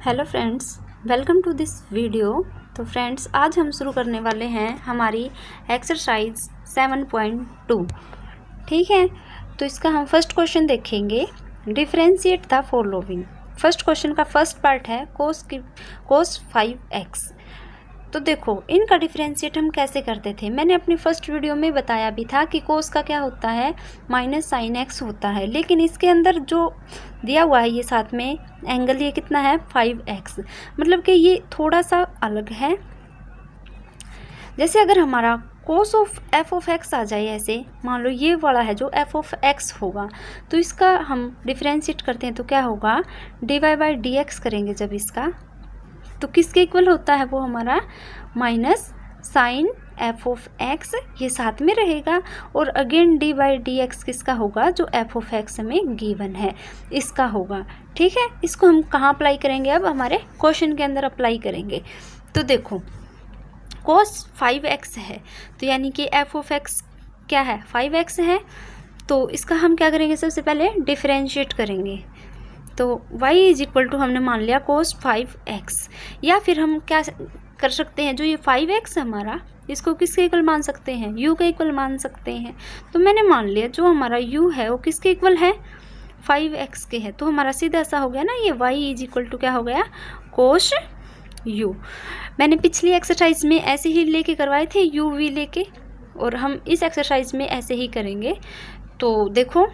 Hello friends, welcome to this video. तो friends, आज हम शुरू करने वाले हैं हमारी एक्सरसाइज 7.2। ठीक है, तो इसका हम फर्स्ट क्वेश्चन देखेंगे। Differentiate the following. First question का फर्स्ट पार्ट है कोस 5x। तो देखो, इनका डिफरेंशिएट हम कैसे करते थे। मैंने अपनी फर्स्ट वीडियो में बताया भी था कि कोस का क्या होता है, माइनस साइन एक्स होता है। लेकिन इसके अंदर जो दिया हुआ है ये साथ में एंगल, ये कितना है 5x, मतलब कि ये थोड़ा सा अलग है। जैसे अगर हमारा cos of f of x आ जाए, ऐसे मान लो ये वाला है जो एफ ऑफ एक्स होगा, तो इसका हम डिफरेंशिएट करते हैं तो क्या होगा, d y by d x करेंगे जब इसका, तो किसके इक्वल होता है वो हमारा minus sine f of x, ये साथ में रहेगा। और again d by d x किसका होगा, जो एफ ऑफ एक्स हमें गिवन है इसका होगा। ठीक है, इसको हम कहाँ अप्लाई करेंगे, अब हमारे क्वेश्चन के अंदर अप्लाई करेंगे। तो देखो, कोस 5x है, तो यानी कि एफ ऑफ एक्स क्या है 5x है, तो इसका हम क्या करेंगे, सबसे पहले डिफरेंशिएट करेंगे। तो y इज इक्वल टू हमने मान लिया कोस 5x, या फिर हम क्या कर सकते हैं, जो ये 5x हमारा, इसको किसके इक्वल मान सकते हैं, u के इक्वल मान सकते हैं। तो मैंने मान लिया जो हमारा u है वो किसके इक्वल है, 5x के है। तो हमारा सीधा ऐसा हो गया ना, ये y इज इक्वल टू क्या हो गया, कोस u। मैंने पिछली एक्सरसाइज में ऐसे ही लेके करवाए थे u v लेके, और हम इस एक्सरसाइज में ऐसे ही करेंगे। तो देखो,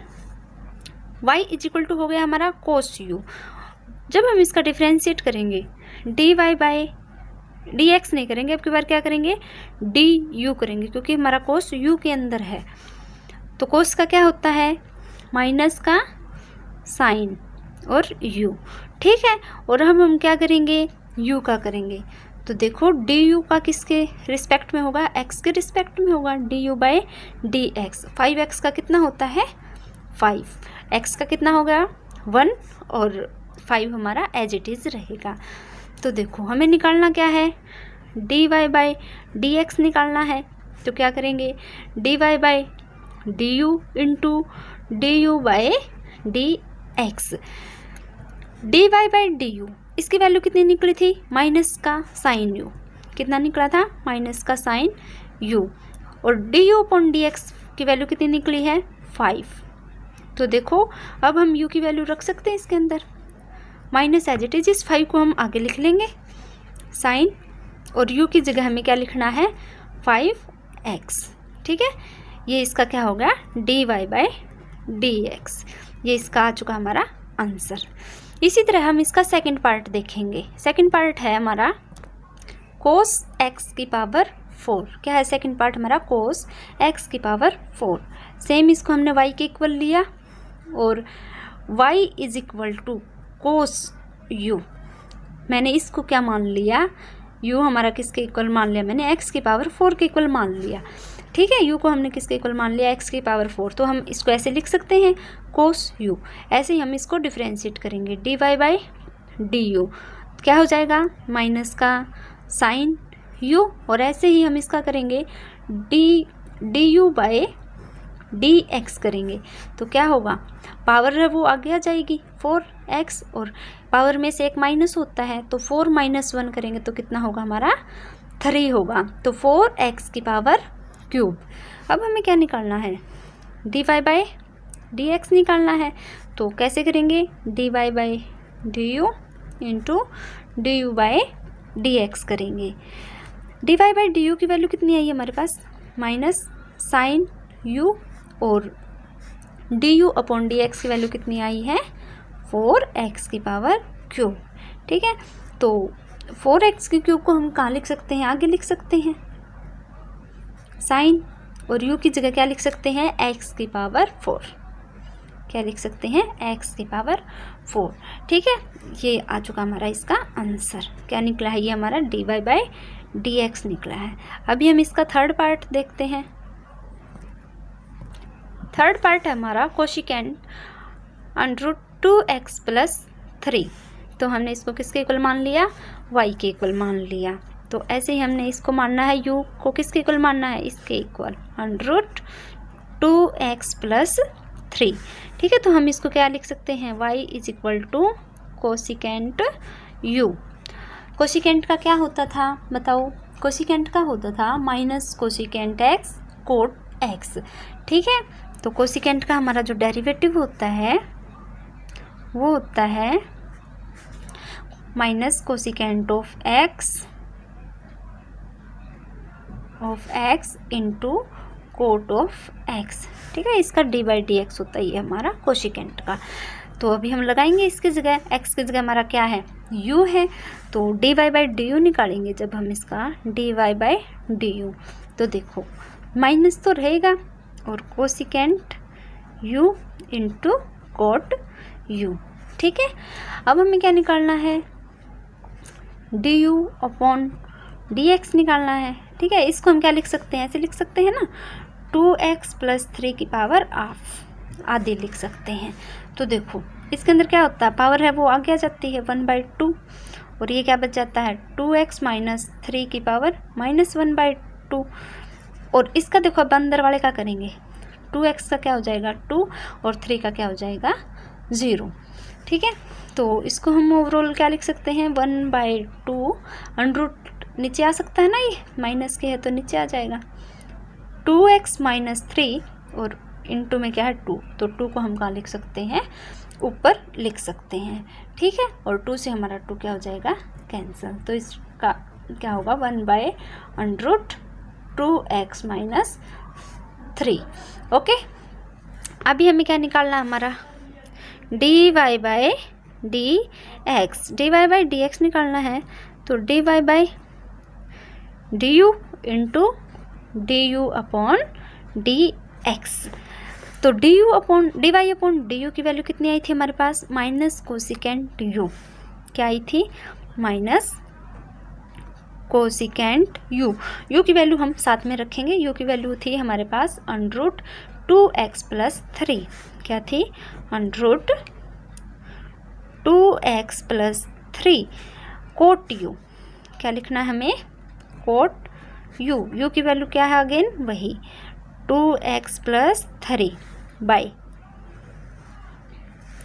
y इज इक्वल टू हो गया हमारा कोस u। जब हम इसका डिफरेंशिएट करेंगे, d y by d x नहीं करेंगे, अब की बार क्या करेंगे, डी यू करेंगे, क्योंकि हमारा कोस u के अंदर है। तो कोस का क्या होता है, माइनस का साइन और u। ठीक है, और हम क्या करेंगे, u का करेंगे। तो देखो, डी यू का किसके रिस्पेक्ट में होगा, x के रिस्पेक्ट में होगा, D u by d x. 5x का कितना होता है 5, x का कितना हो गया 1, और 5 हमारा एज इट इज़ रहेगा। तो देखो, हमें निकालना क्या है, d y by d x निकालना है। तो क्या करेंगे, d y by d u into d u by d x. D y by d u, इसकी वैल्यू कितनी निकली थी, माइनस का साइन यू, कितना निकला था, माइनस का साइन यू। और d u upon d x की वैल्यू कितनी निकली है 5। तो देखो, अब हम u की वैल्यू रख सकते हैं इसके अंदर, माइनस एज इट इज, इस 5 को हम आगे लिख लेंगे साइन, और u की जगह हमें क्या लिखना है 5x। ठीक है, ये इसका क्या हो गया, d y by d x, ये इसका आ चुका हमारा आंसर। इसी तरह हम इसका सेकंड पार्ट देखेंगे। सेकंड पार्ट है हमारा कोस x की पावर 4। क्या है सेकंड पार्ट हमारा, कोस x की पावर 4। सेम इसको हमने y के इक्वल लिया, और y is equal to cos u। मैंने इसको क्या मान लिया, u हमारा किसके इक्वल मान लिया, मैंने x की पावर 4 के इक्वल मान लिया। ठीक है, u को हमने किसके इक्वल मान लिया, x की पावर 4। तो हम इसको ऐसे लिख सकते हैं कोस u। ऐसे ही हम इसको डिफरेंशिएट करेंगे, d y by d u क्या हो जाएगा, माइनस का साइन u, और ऐसे ही हम इसका करेंगे D u by d x करेंगे। तो क्या होगा, पावर है वो आगे आ जाएगी 4x, और पावर में से एक माइनस होता है, तो 4 माइनस 1 करेंगे तो कितना होगा हमारा 3 होगा। तो 4x की पावर क्यूब। अब हमें क्या निकालना है, d y by d x निकालना है। तो कैसे करेंगे, d y by d u into d u by d x करेंगे। D y by d u की वैल्यू कितनी आई हमारे पास, माइनस साइन u, और d u upon d x की वैल्यू कितनी आई है 4x की पावर क्यूब। ठीक है, तो 4x की क्यूब को हम कहाँ लिख सकते हैं, आगे लिख सकते हैं साइन, और u की जगह क्या लिख सकते हैं, x की पावर 4। क्या लिख सकते हैं, x की पावर 4। ठीक है, ये आ चुका हमारा इसका आंसर। क्या निकला है, ये हमारा d y by d x निकला है। अभी हम इसका थर्ड पार्ट देखते हैं। थर्ड पार्ट है हमारा कोशिकेंट अंडर 2x प्लस 3। तो हमने इसको किसके इक्वल मान लिया, y के इक्वल मान लिया। तो ऐसे ही हमने इसको मानना है, u को किसके इक्वल मानना है, इसके इक्वल अंडर 2x प्लस 3। ठीक है, तो हम इसको क्या लिख सकते हैं, y is equal to cosecant u. Cosecant का क्या होता था बताओ? कोशिकेंट का होता था minus cosecant x cot x. ठीक है, तो कोशिकेंट का हमारा जो डेरिवेटिव होता है वो होता है minus cosecant of x into coat of x. ठीक है, इसका डी बाई डी एक्स होता है ये हमारा कोशिकेंट का। तो अभी हम लगाएंगे इसकी जगह, एक्स की जगह हमारा क्या है? यू है, तो d y by d u निकालेंगे जब हम इसका d y by d u. तो देखो माइनस तो रहेगा और cosecant u into cot u. ठीक है, अब हमें क्या निकालना है? D u upon d x निकालना है। ठीक है, इसको हम क्या लिख सकते हैं? ऐसे लिख सकते हैं ना, 2x प्लस 3 की पावर हाफ, आधी लिख सकते हैं। तो देखो इसके अंदर क्या होता है, पावर है वो आगे आ जाती है 1/2, और ये क्या बच जाता है 2x माइनस 3 की पावर माइनस 1/2। और इसका देखो अब अंदर वाले का करेंगे, 2x का क्या हो जाएगा 2 और 3 का क्या हो जाएगा 0। ठीक है, तो इसको हम ओवरऑल क्या लिख सकते हैं 1/2 अंडर रूट, नीचे आ सकता है ना, ये माइनस के है तो नीचे आ जाएगा 2x माइनस 3 और इंटू में क्या है 2, तो 2 को हम कहाँ लिख सकते हैं? ऊपर लिख सकते हैं। ठीक है, और 2 से हमारा 2 क्या हो जाएगा कैंसिल, तो इसका क्या होगा 1/√2x माइनस 3। ओके, अभी हमें क्या निकालना है हमारा d y by d x. D y by d x निकालना है, तो d y by d u into d u upon d x. तो d u upon d y upon d u की वैल्यू कितनी आई थी हमारे पास? Minus cosecant you. क्या आई थी? Minus cosecant you. यू की वैल्यू हम साथ में रखेंगे, यू की वैल्यू थी हमारे पास √2x प्लस 3। क्या थी? √2x plus 3 coat you. क्या लिखना है हमें? Cot u. यू की वैल्यू क्या है अगेन? वही 2x प्लस 3 बाई,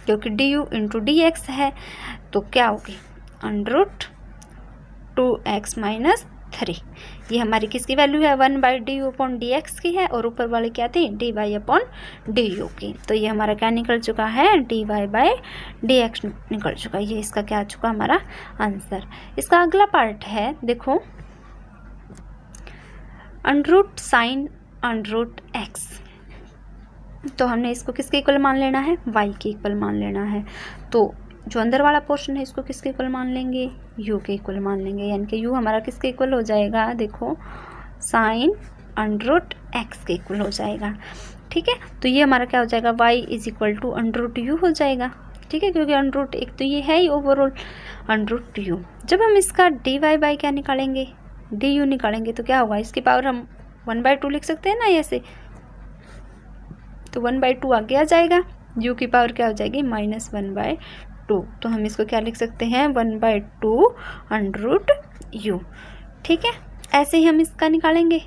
क्योंकि d u into d x है तो क्या होगी √2x माइनस 3। ये हमारी किसकी वैल्यू है? 1/du अपॉन डी एक्स की है, और ऊपर वाली क्या थी? D y upon d u की। तो ये हमारा क्या निकल चुका है? D y by d x निकल चुका है। ये इसका क्या आ चुका हमारा आंसर। इसका अगला पार्ट है, देखो अंडरूट साइन अंडरूट एक्स। तो हमने इसको किसके इक्वल मान लेना है? y के इक्वल मान लेना है। तो जो अंदर वाला पोर्शन है इसको किसके इक्वल मान लेंगे? u के इक्वल मान लेंगे, यानी कि u हमारा किसके इक्वल हो जाएगा? देखो साइन अंडरूट एक्स के इक्वल हो जाएगा। ठीक है, तो ये हमारा क्या हो जाएगा? y is equal to under root u हो जाएगा। ठीक है, क्योंकि अंडरूट एक तो ये है ही ओवरऑल अंडरूट यू। जब हम इसका डी वाई बाई क्या निकालेंगे? डी यू निकालेंगे तो क्या होगा? इसकी पावर हम 1/2 लिख सकते हैं ना ऐसे, तो 1/2 आगे आ जाएगा, u की पावर क्या हो जाएगी? माइनस 1/2। तो हम इसको क्या लिख सकते हैं? 1/2 अंडरूट यू। ठीक है, ऐसे ही हम इसका निकालेंगे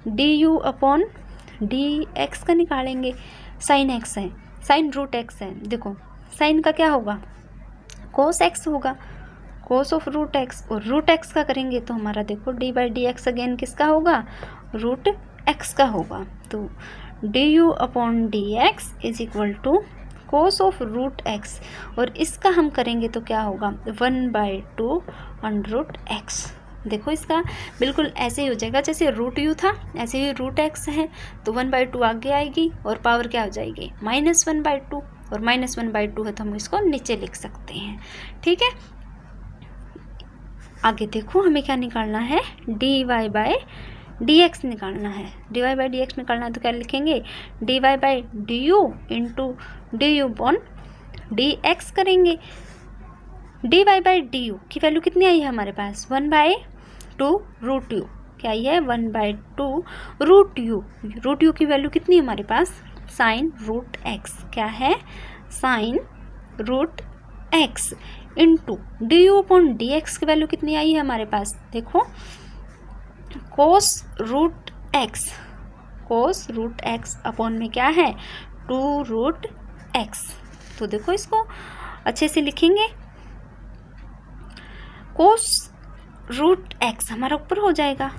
d u upon d x का निकालेंगे। साइन एक्स है, साइन रूट एक्स है, देखो साइन का क्या होगा? कोस एक्स होगा, कोस ऑफ रूट एक्स, और रूट एक्स का करेंगे तो हमारा देखो d by d x again किसका होगा? रूट एक्स का होगा। तो d u upon d x is equal to cos of root x, और इसका हम करेंगे तो क्या होगा? 1/2 अंडरूट एक्स। देखो इसका बिल्कुल ऐसे ही हो जाएगा, जैसे रूट यू था ऐसे ही रूट एक्स है, तो 1/2 आगे आएगी और पावर क्या हो जाएगी? माइनस 1/2, और माइनस 1/2 है तो हम इसको नीचे लिख सकते हैं। ठीक है, आगे देखो हमें क्या निकालना है? D y by d x निकालना है। D y by d x निकालना है तो क्या लिखेंगे? D y by d u into d u upon d x करेंगे। D y by d u की वैल्यू कितनी आई है हमारे पास? 1/2 रूट यू। क्या आई है? 1/2 रूट यू। रूट यू की वैल्यू कितनी है हमारे पास? Sine root x. क्या है? Sine root x into d u upon d x की वैल्यू कितनी आई है हमारे पास? देखो cos root x, cos root x upon में क्या है? 2 रूट एक्स। तो देखो इसको अच्छे से लिखेंगे, कोस रूट एक्स हमारा ऊपर हो जाएगा,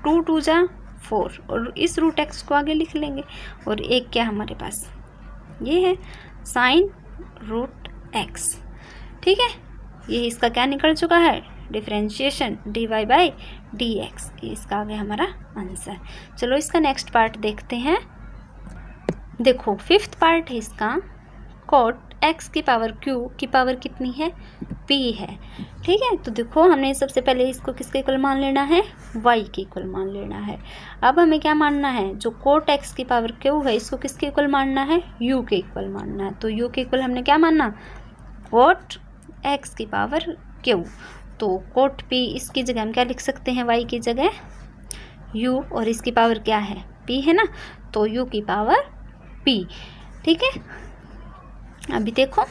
2 2 जा 4 और इस रूट एक्स को आगे लिख लेंगे। और एक क्या हमारे पास ये है साइन रूट एक्स। ठीक है, ये इसका क्या निकल चुका है, डिफरेंशिएशन dy बाई dx। ये इसका आगे हमारा आंसर। चलो इसका नेक्स्ट पार्ट देखते हैं। देखो 5th पार्ट है इसका, कॉट x की पावर q की पावर कितनी है, p है। ठीक है, तो देखो हमने सबसे पहले इसको किसके इक्वल मान लेना है, y के इक्वल मान लेना है। अब हमें क्या मानना है, जो कोट x की पावर q है इसको किसके इक्वल मानना है, u के इक्वल मानना है। तो u के इक्वल हमने क्या मानना, कोट x की पावर q। तो कोट p इसकी जगह हम क्या लिख सकते हैं, y की जगह u, और इसकी पावर क्या है, p है ना, तो u की पावर p। ठीक है, अभी देखो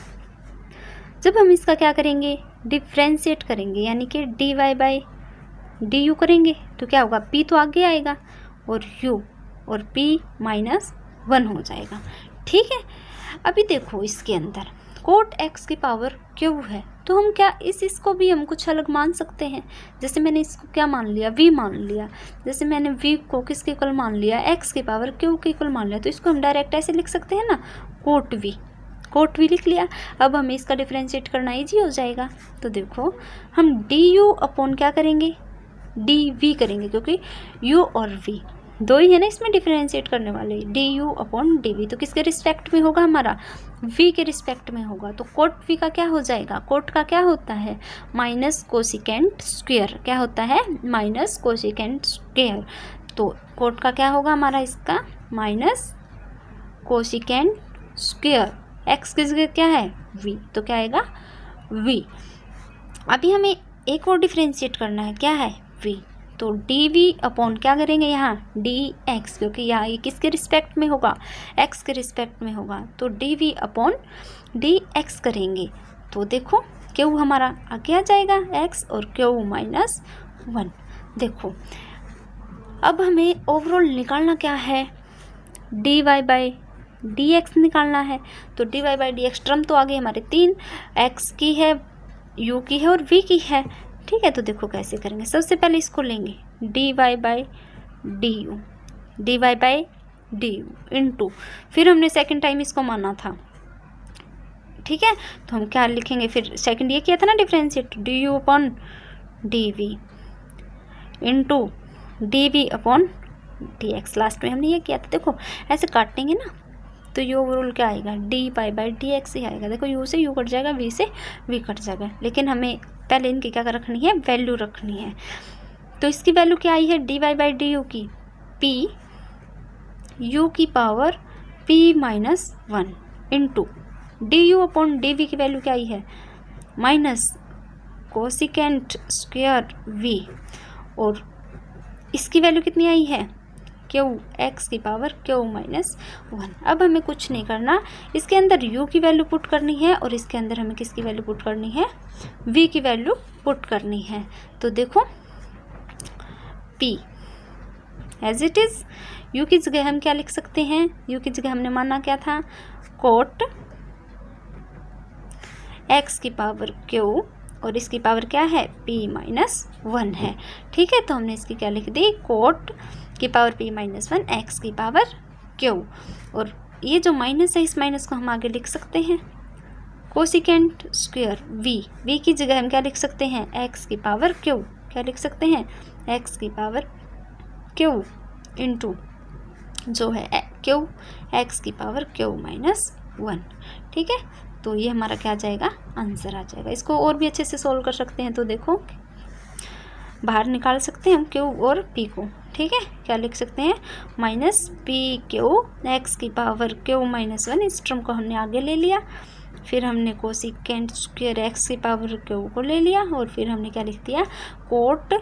जब हम इसका क्या करेंगे, डिफ्रेंशिएट करेंगे, यानी कि dy बाई du करेंगे, तो क्या होगा, p तो आगे आएगा और u और p -1 हो जाएगा। ठीक है, अभी देखो इसके अंदर कोट x की पावर q है, तो हम क्या इसको भी हम कुछ अलग मान सकते हैं। जैसे मैंने इसको क्या मान लिया, v मान लिया। जैसे मैंने v को किसके इक्वल मान लिया, x की पावर q के इक्वल मान लिया, तो इसको हम डायरेक्ट ऐसे लिख सकते हैं ना, कोट v लिख लिया। अब हमें इसका डिफरेंशिएट करना ईजी हो जाएगा। तो देखो हम du अपॉन क्या करेंगे, dv करेंगे, क्योंकि u और v दो ही है ना इसमें डिफरेंशिएट करने वाले, du अपॉन dv। तो किसके रिस्पेक्ट में होगा हमारा, v के रिस्पेक्ट में होगा। तो कोट v का क्या हो जाएगा, कोट का क्या होता है, माइनस कोसिकेंट स्क्वायर। क्या होता है, माइनस कोसिकेंट स्क्वायर। तो कोट का क्या होगा हमारा, इसका माइनस कोसिकेंट स्क्वायर। x की जगह क्या है, v, तो क्या आएगा v। अभी हमें एक और डिफरेंशिएट करना है, क्या है, v। तो dv अपॉन क्या करेंगे यहाँ, dx, क्योंकि यहाँ ये किसके रिस्पेक्ट में होगा, x के रिस्पेक्ट में होगा। तो dv अपॉन dx करेंगे, तो देखो q हमारा आगे आ जाएगा x और q -1। देखो अब हमें ओवरऑल निकालना क्या है, dy बाई dx निकालना है। तो dy बाई dx टर्म तो आगे हमारे 3, x की है, u की है और v की है। ठीक है, तो देखो कैसे करेंगे, सबसे पहले इसको लेंगे dy बाई du इनटू, फिर हमने सेकंड टाइम इसको माना था। ठीक है, तो हम क्या लिखेंगे, फिर सेकंड ये किया था ना differentiate, du upon dv into dv upon dx, last में हमने ये किया था। देखो ऐसे काटेंगे ना, तो ये ओवरऑल क्या आएगा, dy बाई dx ही आएगा। देखो u से u कट जाएगा, v से v कट जाएगा, लेकिन हमें पहले इनकी क्या रखनी है, वैल्यू रखनी है। तो इसकी वैल्यू क्या आई है, dy बाई du की p u की power p -1 into du upon dv की वैल्यू क्या आई है, माइनस कोसिकेंट स्क्वायर v, और इसकी वैल्यू कितनी आई है, q, x की पावर q -1। अब हमें कुछ नहीं करना, इसके अंदर u की वैल्यू पुट करनी है और इसके अंदर हमें किसकी वैल्यू पुट करनी है, v की वैल्यू पुट करनी है। तो देखो p as it is, u की जगह हम क्या लिख सकते हैं, u की जगह हमने माना क्या था, कोट x की पावर q और इसकी पावर क्या है, p -1 है। ठीक है, तो हमने इसकी क्या लिख दी, कोट की पावर p -1 x की पावर q, और ये जो माइनस है इस माइनस को हम आगे लिख सकते हैं कोसिकेंट स्क्वायर v की जगह हम क्या लिख सकते हैं, x की पावर q, क्या लिख सकते हैं, x की पावर q इंटू जो है q, x की पावर q -1। ठीक है, तो ये हमारा क्या आ जाएगा, आंसर आ जाएगा। इसको और भी अच्छे से सोल्व कर सकते हैं, तो देखो बाहर निकाल सकते हैं हम q और p को। ठीक है, क्या लिख सकते हैं, माइनस पी क्यू एक्स की पावर q -1, इस टर्म को हमने आगे ले लिया, फिर हमने कोसिकेंट स्क्वायर एक्स की पावर q को ले लिया, और फिर हमने क्या लिख दिया, कोट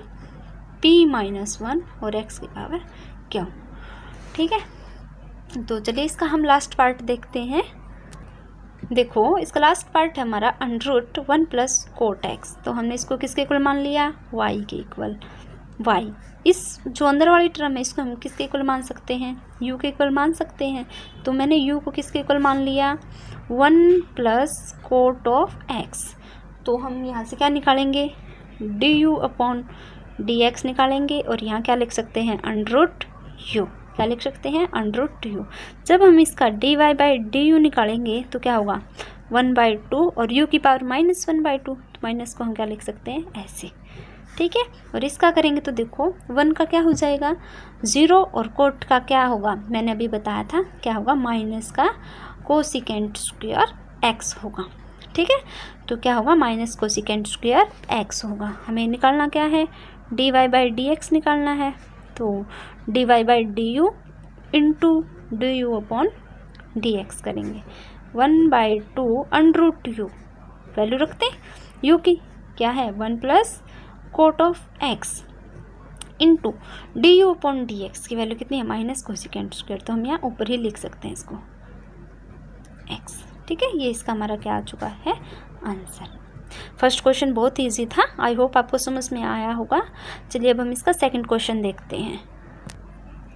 p -1 और x की पावर q। ठीक है, तो चलिए इसका हम लास्ट पार्ट देखते हैं। देखो इसका लास्ट पार्ट है हमारा √1 प्लस कोट एक्स। तो हमने इसको किसके इक्वल मान लिया, y के इक्वल। y इस जो अंदर वाली टर्म है इसको हम किसके इक्वल मान सकते हैं, u के इक्वल मान सकते हैं। तो मैंने u को किसके इक्वल मान लिया, 1 प्लस कोट ऑफ x। तो हम यहाँ से क्या निकालेंगे, d u upon d x निकालेंगे और यहाँ क्या लिख सकते हैं, अंडर रूट यू। क्या लिख सकते हैं, अंडर रूट यू। जब हम इसका d y by d u निकालेंगे तो क्या होगा, 1/2 और u की पावर -1/2, तो माइनस को हम क्या लिख सकते हैं, ऐसे। ठीक है, और इसका करेंगे तो देखो 1 का क्या हो जाएगा 0 और कोट का क्या होगा, मैंने अभी बताया था क्या होगा, माइनस का कोसिकेंट स्क्वायर x होगा। ठीक है, तो क्या होगा, माइनस कोसिकेंट स्क्वायर x होगा। हमें निकालना क्या है, d y by d x निकालना है। तो d y by d u into d u upon d x करेंगे, 1/2 अंडर रूट यू, वैल्यू रखते हैं यू की क्या है 1 plus coat of x into d u upon d x की वैल्यू कितनी है, माइनस कोसिकेंट स्क्वायर, तो हम यहाँ ऊपर ही लिख सकते हैं इसको एक्स। ठीक है, ये इसका हमारा क्या आ चुका है, आंसर। फर्स्ट क्वेश्चन बहुत इजी था, आई होप आपको समझ में आया होगा। चलिए अब हम इसका सेकंड क्वेश्चन देखते हैं।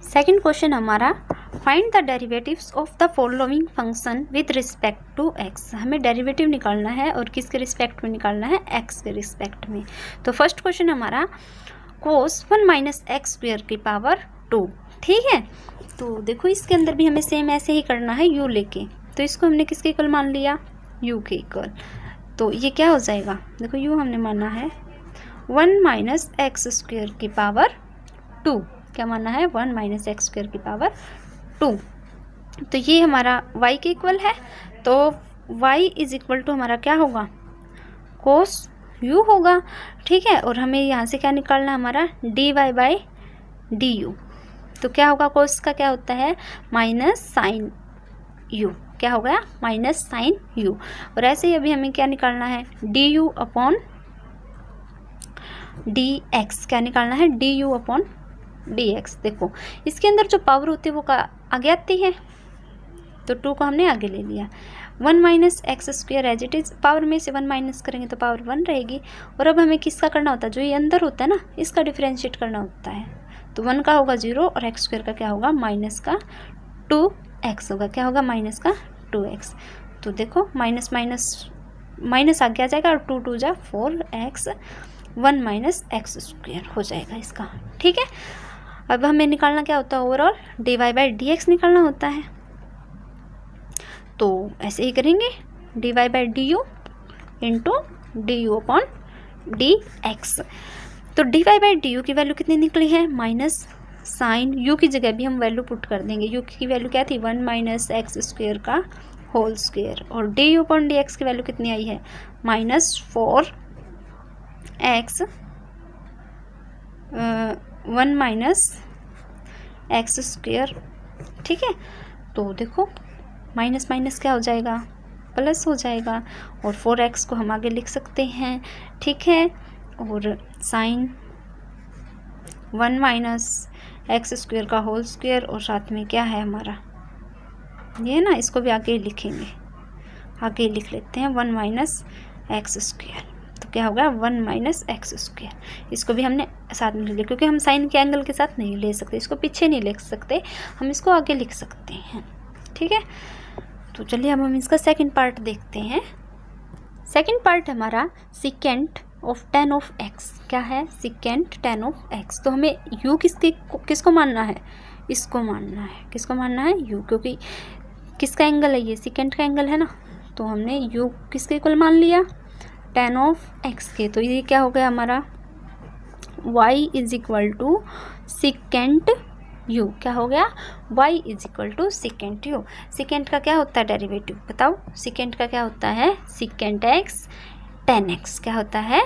सेकंड क्वेश्चन हमारा, find the derivatives of the following function with respect to x. हमें डेरिवेटिव निकालना है और किसके रिस्पेक्ट में निकालना है, एक्स के रिस्पेक्ट में। तो फर्स्ट क्वेश्चन हमारा कोस 1 माइनस एक्स स्क्वायर की पावर 2। ठीक है, तो देखो इसके अंदर भी हमें सेम ऐसे ही करना है u लेके, तो इसको हमने किसके इक्वल मान लिया, u के इक्वल। तो ये क्या हो जाएगा, देखो u हमने माना है 1 माइनस एक्स स्क्वायर की पावर 2, क्या माना है 1 माइनस एक्स स्क्वायर की पावर 2। तो ये हमारा y के इक्वल है, तो y इज इक्वल टू हमारा क्या होगा, कोस u होगा। ठीक है, और हमें यहाँ से क्या निकालना है, हमारा d y by d u. तो क्या होगा, कोस का क्या होता है माइनस साइन u, क्या हो गया माइनस साइन u। और ऐसे ही अभी हमें क्या निकालना है, d u upon d x, क्या निकालना है, d u upon d x. देखो इसके अंदर जो पावर होती है वो आगे आती है, तो 2 को हमने आगे ले लिया। 1 minus x square as it is, power में से 1 माइनस करेंगे तो पावर 1 रहेगी। और अब हमें किसका करना होता है, जो ये अंदर होता है ना, इसका डिफ्रेंशिएट करना होता है। तो 1 का होगा 0 और एक्स स्क्वायर का क्या होगा, माइनस का 2x होगा, क्या होगा माइनस का 2x। तो देखो माइनस माइनस माइनस आगे आ जाएगा और 2 2 जा 4x, 1 माइनस एक्स स्क्वायर हो जाएगा इसका। ठीक है, अब हमें निकालना क्या होता है, overall d y by d x निकालना होता है। तो ऐसे ही करेंगे, d y by d u into d u upon d x. तो d y by d u की वैल्यू कितनी निकली है, माइनस साइन यू की जगह भी हम वैल्यू पुट कर देंगे। यू की वैल्यू क्या थी, 1 माइनस एक्स स्क्वायर का होल स्क्वायर, और d u upon d x की वैल्यू कितनी आई है, -4x 1 माइनस एक्स स्क्वायर। ठीक है, तो देखो माइनस माइनस क्या हो जाएगा, प्लस हो जाएगा, और 4x को हम आगे लिख सकते हैं। ठीक है, और साइन 1 माइनस एक्स स्क्वायर का होल स्क्वायर, और साथ में क्या है हमारा ये ना, इसको भी आगे लिखेंगे, आगे लिख लेते हैं 1 माइनस एक्स स्क्वायर। तो क्या होगा 1 माइनस एक्स स्क्वायर, इसको भी हमने साथ में लिया, क्योंकि हम साइन के एंगल के साथ नहीं ले सकते, इसको पीछे नहीं लिख सकते, हम इसको आगे लिख सकते हैं। ठीक है, तो चलिए अब हम इसका सेकंड पार्ट देखते हैं। सेकंड पार्ट हमारा सिकेंट ऑफ 10 ऑफ x, क्या है सिकेंट 10 ऑफ x। तो हमें u किसको मानना है, इसको मानना है, किसको मानना है u, क्योंकि किसका एंगल है ये, सिकेंट का एंगल है ना। तो हमने u किसके इक्वल मान लिया, 10 ऑफ x के। तो ये क्या हो गया हमारा y is equal to secant u, क्या हो गया y is equal to secant u। Secant का क्या होता है डेरिवेटिव बताओ, सिकेंट का क्या होता है, सिकेंट x 10x, क्या होता है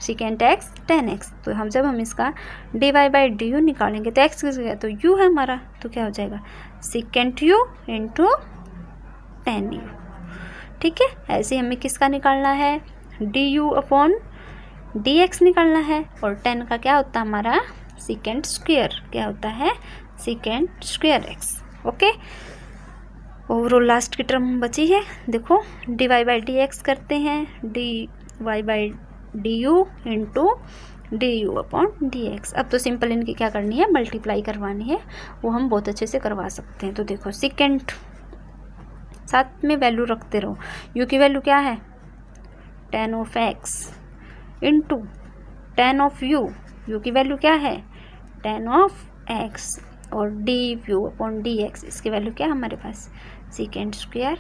सिकेंट x 10x। तो जब हम इसका d y by d u निकालेंगे तो x किस गया, तो u है हमारा, तो क्या हो जाएगा सिकेंट u इंटू 10u। ठीक है, ऐसे हमें किसका निकालना है, d u upon d x निकालना है, और 10 का क्या होता है हमारा सिकेंट स्क्वायर, क्या होता है secant square x। Okay, overall last की टर्म बची है, देखो d y by d x करते हैं, d y by d u into d u upon d x. अब तो सिंपल इनकी क्या करनी है, मल्टीप्लाई करवानी है, वो हम बहुत अच्छे से करवा सकते हैं। तो देखो सिकेंट, साथ में वैल्यू रखते रहो, यू की वैल्यू क्या है 10 of x into tan of u की वैल्यू क्या है tan ऑफ x, और du अपॉन dx इसकी वैल्यू क्या है हमारे पास सेकेंड स्क्वायर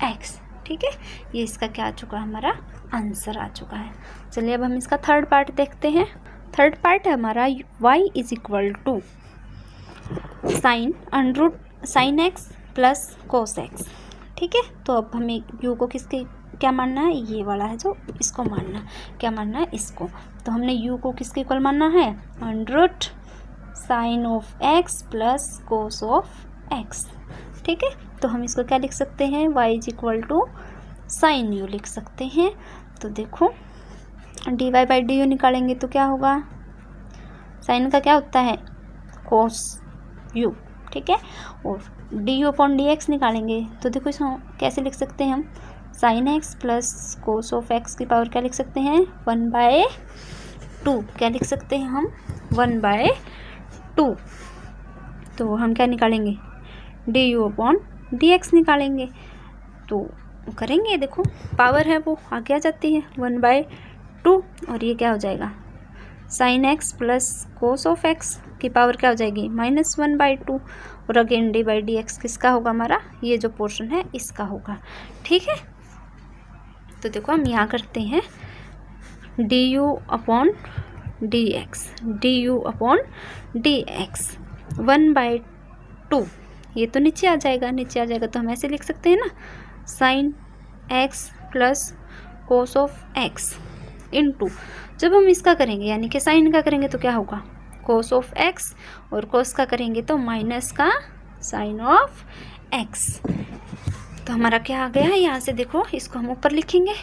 x। ठीक है, ये इसका क्या आ चुका है हमारा आंसर आ चुका है। चलिए अब हम इसका थर्ड पार्ट देखते हैं। थर्ड पार्ट है हमारा y is equal to sine x plus cos x। ठीक है, तो अब हमें u को किसके क्या मानना है, ये वाला है जो इसको मानना, क्या मानना है इसको। तो हमने u को किसके इक्वल मानना है under sine of x plus cos of x। ठीक है, तो हम इसको क्या लिख सकते हैं y is equal to sine u लिख सकते हैं। तो देखो dy बाई डी यू निकालेंगे तो क्या होगा, साइन का क्या होता है कोस u। ठीक है, और d u upon d x निकालेंगे तो देखो इसको कैसे लिख सकते हैं हम, sign x plus cos of x की पावर क्या लिख सकते हैं 1/2। क्या लिख सकते हैं हम 1/2। तो हम क्या निकालेंगे d u upon d x निकालेंगे, तो करेंगे देखो पावर है वो आगे आ जाती है 1/2, और ये क्या हो जाएगा sign x plus cos of x की पावर क्या हो जाएगी -1/2, और again d by d x किसका होगा हमारा, ये जो पोर्शन है इसका होगा। ठीक है, तो देखो हम यहाँ करते हैं D u upon d u upon d x 1/2, ये तो नीचे आ जाएगा, तो हम ऐसे लिख सकते हैं ना sign x plus cos of x into, जब हम इसका करेंगे यानी कि साइन का करेंगे तो क्या होगा कोस ऑफ एक्स, और कोस का करेंगे तो माइनस का साइन ऑफ एक्स। तो हमारा क्या आ गया है, यहाँ से देखो इसको हम ऊपर लिखेंगे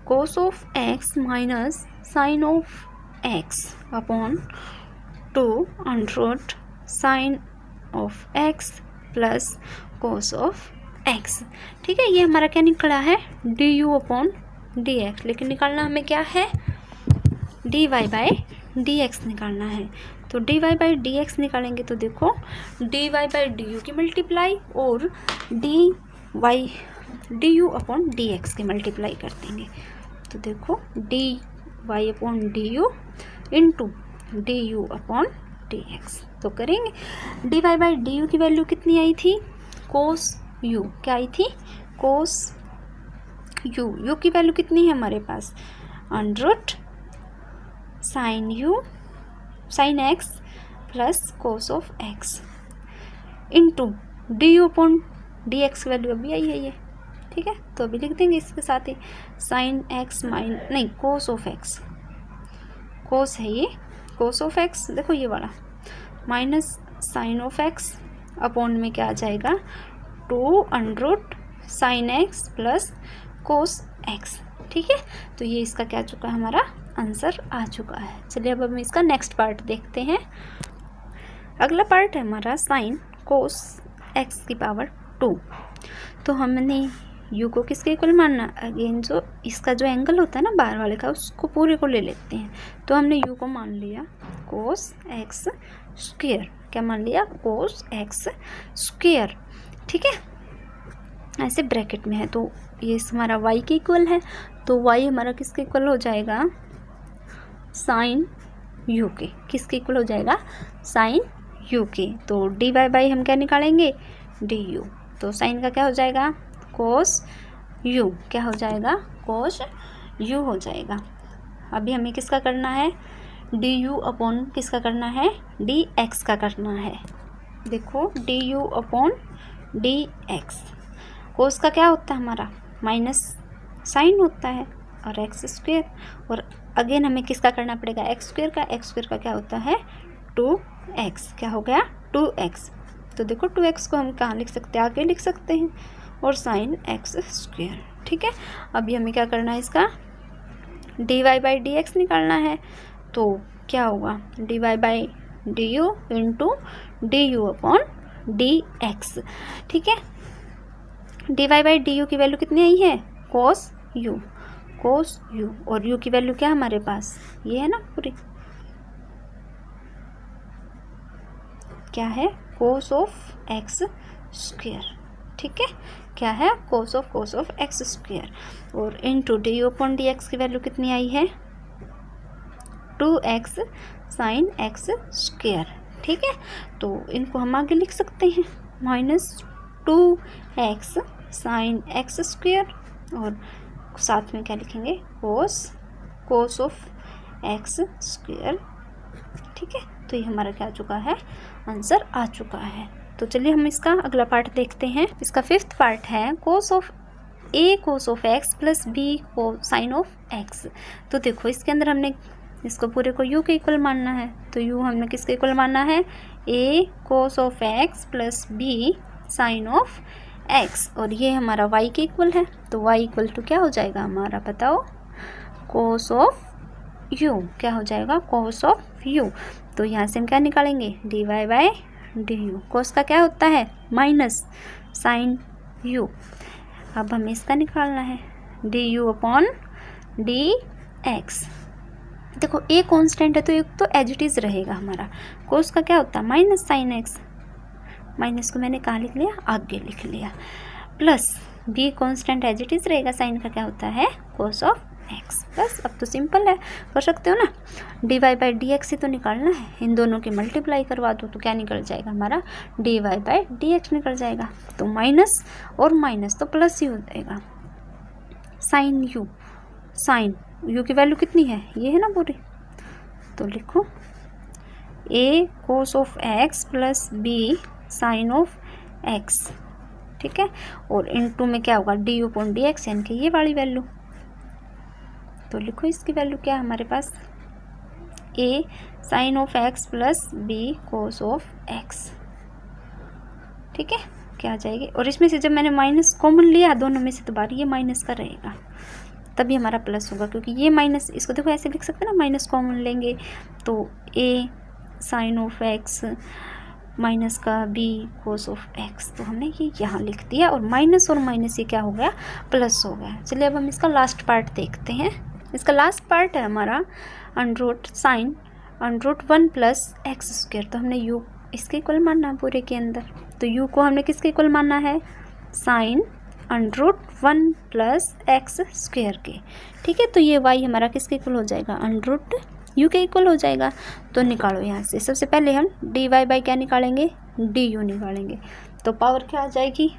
cos of x minus sine of x upon 2 under sine of x plus cos of x. ठीक है, ये हमारा क्या निकला है d u upon d x, लेकिन निकालना हमें क्या है d y by d x निकालना है। तो d y by d x निकालेंगे तो देखो d y by d u की मल्टीप्लाई और d u upon d x की मल्टीप्लाई कर देंगे। तो देखो d y upon d u into d u upon d x, तो करेंगे d y by d u की वैल्यू कितनी आई थी कोस यू, क्या आई थी कोस यू की वैल्यू कितनी है हमारे पास under sine x plus cos of x into d u upon d x की वैल्यू अभी आई है ये। ठीक है, तो अभी लिख देंगे इसके साथ ही sine x cos of x, cos है ये कोस ऑफ एक्स, देखो ये वाला minus sine of x upon में क्या आ जाएगा 2 under sine x plus cos x. ठीक है, तो ये इसका क्या चुका है हमारा आंसर आ चुका है। चलिए अब हम इसका नेक्स्ट पार्ट देखते हैं। अगला पार्ट है हमारा साइन कोस एक्स की पावर 2। तो हमने यू को किसके इक्वल मानना, अगेन जो इसका जो एंगल होता है ना बाहर वाले का उसको पूरे को ले लेते हैं। तो हमने यू को मान लिया कोस एक्स स्क्वायर, क्या मान लिया कोस एक्स स्क्वायर। ठीक है, ऐसे ब्रैकेट में है, तो ये हमारा y के इक्वल है, तो y हमारा किसके इक्वल हो जाएगा साइन u के, किसके इक्वल हो जाएगा साइन u के। तो डी वाई बाई हम क्या निकालेंगे डी यू, तो साइन का क्या हो जाएगा कोस u, क्या हो जाएगा कोस u हो जाएगा। अभी हमें किसका करना है डी यू अपॉन किसका करना है डी एक्स का करना है। देखो d u upon d x, cos का क्या होता है हमारा माइनस साइन होता है और एक्स स्क्वेयर, और अगेन हमें किसका करना पड़ेगा एक्स स्क्वेयर का क्या होता है 2x, क्या हो गया 2x। तो देखो 2x को हम कहाँ लिख सकते हैं आगे लिख सकते हैं, और साइन एक्स स्क्वेयर। ठीक है, अभी हमें क्या करना है इसका d y by d x निकालना है, तो क्या होगा d y by d u into d u upon d x. ठीक है, d y by d u की वैल्यू कितनी आई है कोस यू, और यू की वैल्यू क्या है हमारे पास ये है ना पूरी, क्या है कोस ऑफ एक्स स्क्वेयर। ठीक है, क्या है कोस ऑफ एक्स स्क्वेयर, और into d u upon d x की वैल्यू कितनी आई है 2x साइन एक्स स्क्वायर। ठीक है, तो इनको हम आगे लिख सकते हैं -2x साइन एक्स स्क्वायर और साथ में क्या लिखेंगे कोस ऑफ एक्स स्क्वायर। ठीक है, तो ये हमारा क्या आ चुका है, आंसर आ चुका है। तो चलिए हम इसका अगला पार्ट देखते हैं। इसका 5th पार्ट है cos of x plus b को साइन ऑफ एक्स। तो देखो इसके अंदर हमने इसको पूरे को u के इक्वल मानना है, तो u हमने किसके इक्वल मानना है, a cos of x plus b sine of x, और ये हमारा y के इक्वल है, तो y इक्वल टू क्या हो जाएगा हमारा, बताओ, कोस ऑफ u। क्या हो जाएगा, कोस ऑफ u। तो यहाँ से हम क्या निकालेंगे, dy बाई du। कोस का क्या होता है, माइनस साइन u। अब हमें इसका निकालना है du अपॉन dx। देखो a कांस्टेंट है तो एक तो एज इट इज़ रहेगा हमारा। कोस का क्या होता है, माइनस साइन एक्स, माइनस को मैंने कहाँ लिख लिया, आगे लिख लिया, plus b constant as it is रहेगा, साइन का क्या होता है, कोस ऑफ एक्स। बस अब तो सिंपल है, कर सकते हो ना। dy बाई डी एक्स ही तो निकालना है, इन दोनों की मल्टीप्लाई करवा दो तो क्या निकल जाएगा हमारा, dy बाई डी एक्स निकल जाएगा। तो माइनस और माइनस तो प्लस ही हो जाएगा, साइन u, साइन u की वैल्यू कितनी है, ये है ना पूरी, तो लिखो a cos of x plus b sine of x. ठीक है, और इनटू में क्या होगा, du अपॉन dx, यानी कि ये वाली वैल्यू। तो लिखो इसकी वैल्यू क्या है हमारे पास, a sine of x plus b cos of x. ठीक है, क्या आ जाएगी, और इसमें से जब मैंने माइनस कॉमन लिया दोनों में से, तो बार ये माइनस का रहेगा, तभी हमारा प्लस होगा, क्योंकि ये माइनस, इसको देखो ऐसे लिख सकते हैं ना, माइनस कॉमन लेंगे तो a sine of x minus का b कोस ऑफ एक्स, तो हमने ये यहाँ लिख दिया, और माइनस ये क्या हो गया, प्लस हो गया। चलिए अब हम इसका लास्ट पार्ट देखते हैं। इसका लास्ट पार्ट है हमारा under root sine under root 1 plus x square. तो हमने u इसके इक्वल मानना है पूरे के अंदर, तो u को हमने किसके इक्वल मानना है, sine under root 1 plus x square के। ठीक है, तो ये y हमारा किसके इक्वल हो जाएगा, अंडरूट u के इक्वल हो जाएगा। तो निकालो यहाँ से, सबसे पहले हम dy बाई क्या निकालेंगे, du निकालेंगे, तो पावर क्या आ जाएगी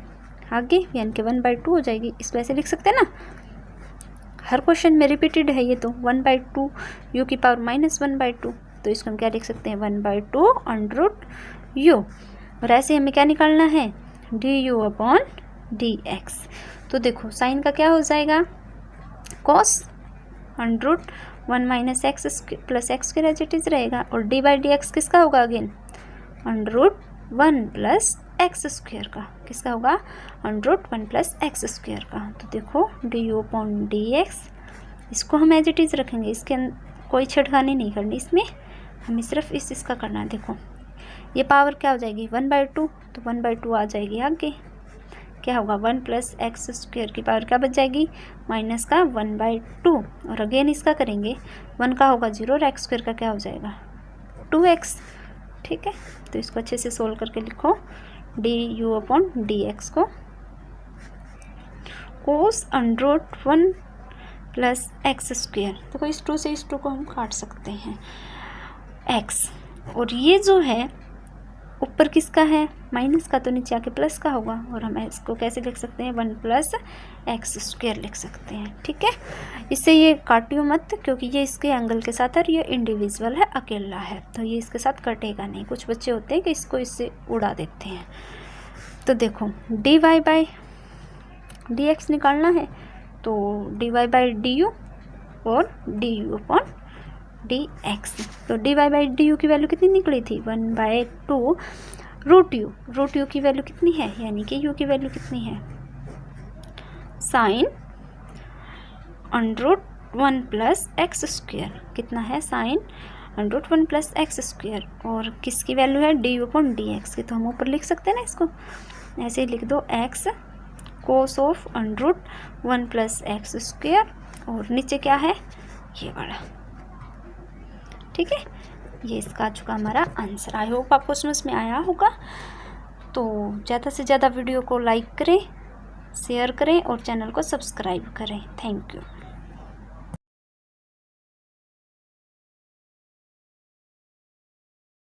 आगे, यानी कि 1/2 हो जाएगी। इसको ऐसे लिख सकते हैं ना, हर क्वेश्चन में रिपीटेड है ये, तो 1/2 u की पावर -1/2, तो इसको हम क्या लिख सकते हैं, 1/2 अंडरूट u। और ऐसे हमें क्या निकालना है, du अपॉन dx। तो देखो साइन का क्या हो जाएगा, cos under root 1 minus x plus x के एज इट इज़ रहेगा, और डी बाई डी एक्स किसका होगा, again under root 1 plus x square का, किसका होगा, अंडरूट 1 प्लस एक्स स्क्वायर का। तो देखो d u upon d x, इसको हम एज इट इज़ रखेंगे, इसके कोई छेड़खानी नहीं करनी इसमें, हमें सिर्फ इसका करना है। देखो ये पावर क्या हो जाएगी 1/2, तो 1/2 आ जाएगी आगे, क्या होगा 1 प्लस एक्स स्क्वायर की पावर क्या बच जाएगी, माइनस का 1/2, और अगेन इसका करेंगे 1 का होगा 0 और एक्स स्क्वायर का क्या हो जाएगा 2x। ठीक है, तो इसको अच्छे से सोल्व करके लिखो, D u upon d x को कोस अंडरूट 1 प्लस एक्स स्क्वायर, तो इस 2 से इस 2 को हम काट सकते हैं x, और ये जो है ऊपर किसका है माइनस का, तो नीचे आके प्लस का होगा, और हम इसको कैसे लिख सकते हैं 1 प्लस एक्स स्क्वायर लिख सकते हैं। ठीक है, इससे ये काटियो मत, क्योंकि ये इसके एंगल के साथ है और ये इंडिविजुअल है, अकेला है, तो ये इसके साथ कटेगा नहीं। कुछ बच्चे होते हैं कि इसको इससे उड़ा देते हैं। तो देखो d y by d x निकालना है, तो d y by d u और d u upon d x. तो d y by d u की वैल्यू कितनी निकली थी 1/2 रूट यू की वैल्यू कितनी है, यानी कि यू की वैल्यू कितनी है sine under root 1 plus x square, कितना है sine under root 1 plus x square, और किसकी वैल्यू है d u upon d x की, तो हम ऊपर लिख सकते हैं ना, इसको ऐसे ही लिख दो x cos of under root 1 plus x square, और नीचे क्या है ये वाला। ठीक है, ये इसका आ चुका हमारा आंसर। आई होप आपको समझ में आया होगा। तो ज़्यादा से ज़्यादा वीडियो को लाइक करें, शेयर करें और चैनल को सब्सक्राइब करें। Thank you.